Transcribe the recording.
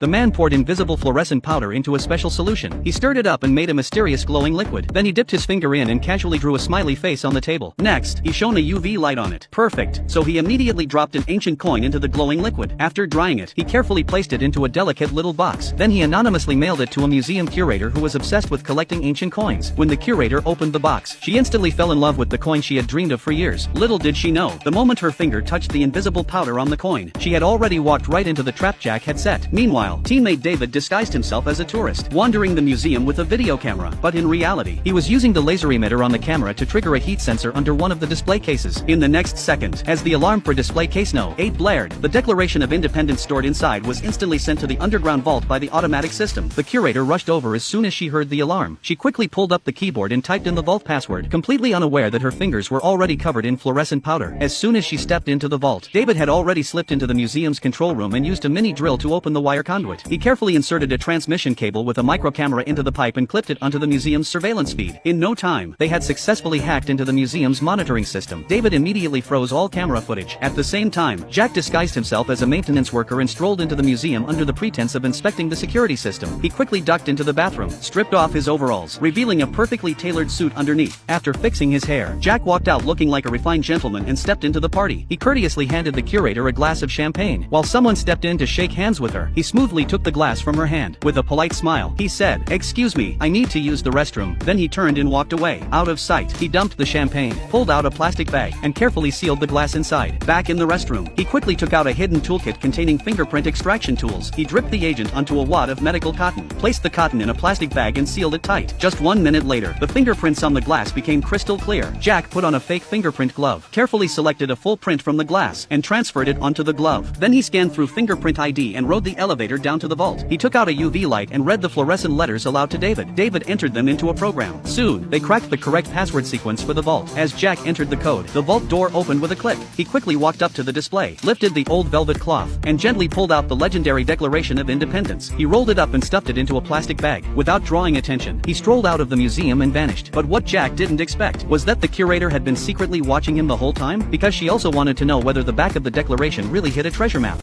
The man poured invisible fluorescent powder into a special solution. He stirred it up and made a mysterious glowing liquid. Then he dipped his finger in and casually drew a smiley face on the table. Next, he shone a UV light on it. Perfect. So he immediately dropped an ancient coin into the glowing liquid. After drying it, he carefully placed it into a delicate little box. Then he anonymously mailed it to a museum curator who was obsessed with collecting ancient coins. When the curator opened the box, she instantly fell in love with the coin she had dreamed of for years. Little did she know, the moment her finger touched the invisible powder on the coin, she had already walked right into the trap Jack had set. Meanwhile, teammate David disguised himself as a tourist, wandering the museum with a video camera. But in reality, he was using the laser emitter on the camera to trigger a heat sensor under one of the display cases. In the next second, as the alarm for display case No. 8 blared, the Declaration of Independence stored inside was instantly sent to the underground vault by the automatic system. The curator rushed over as soon as she heard the alarm. She quickly pulled up the keyboard and typed in the vault password, completely unaware that her fingers were already covered in fluorescent powder. As soon as she stepped into the vault, David had already slipped into the museum's control room and used a mini drill to open the wire conduit. He carefully inserted a transmission cable with a micro camera into the pipe and clipped it onto the museum's surveillance feed. In no time, they had successfully hacked into the museum's monitoring system. David immediately froze all camera footage. At the same time, Jack disguised himself as a maintenance worker and strolled into the museum under the pretense of inspecting the security system. He quickly ducked into the bathroom, stripped off his overalls, revealing a perfectly tailored suit underneath. After fixing his hair, Jack walked out looking like a refined gentleman and stepped into the party. He courteously handed the curator a glass of champagne. While someone stepped in to shake hands with her, he smoothly took the glass from her hand. With a polite smile, he said, "Excuse me, I need to use the restroom." Then he turned and walked away. Out of sight, he dumped the champagne, pulled out a plastic bag, and carefully sealed the glass inside. Back in the restroom, he quickly took out a hidden toolkit containing fingerprint extraction tools. He dripped the agent onto a wad of medical cotton, placed the cotton in a plastic bag and sealed it tight. Just 1 minute later, the fingerprints on the glass became crystal clear. Jack put on a fake fingerprint glove, carefully selected a full print from the glass, and transferred it onto the glove. Then he scanned through fingerprint ID and rode the elevator down to the vault. He took out a UV light and read the fluorescent letters aloud to David. David entered them into a program. Soon, they cracked the correct password sequence for the vault. As Jack entered the code, the vault door opened with a click. He quickly walked up to the display, lifted the old velvet cloth, and gently pulled out the legendary Declaration of Independence. He rolled it up and stuffed it into a plastic bag. Without drawing attention, he strolled out of the museum and vanished. But what Jack didn't expect was that the curator had been secretly watching him the whole time, because she also wanted to know whether the back of the Declaration really hid a treasure map.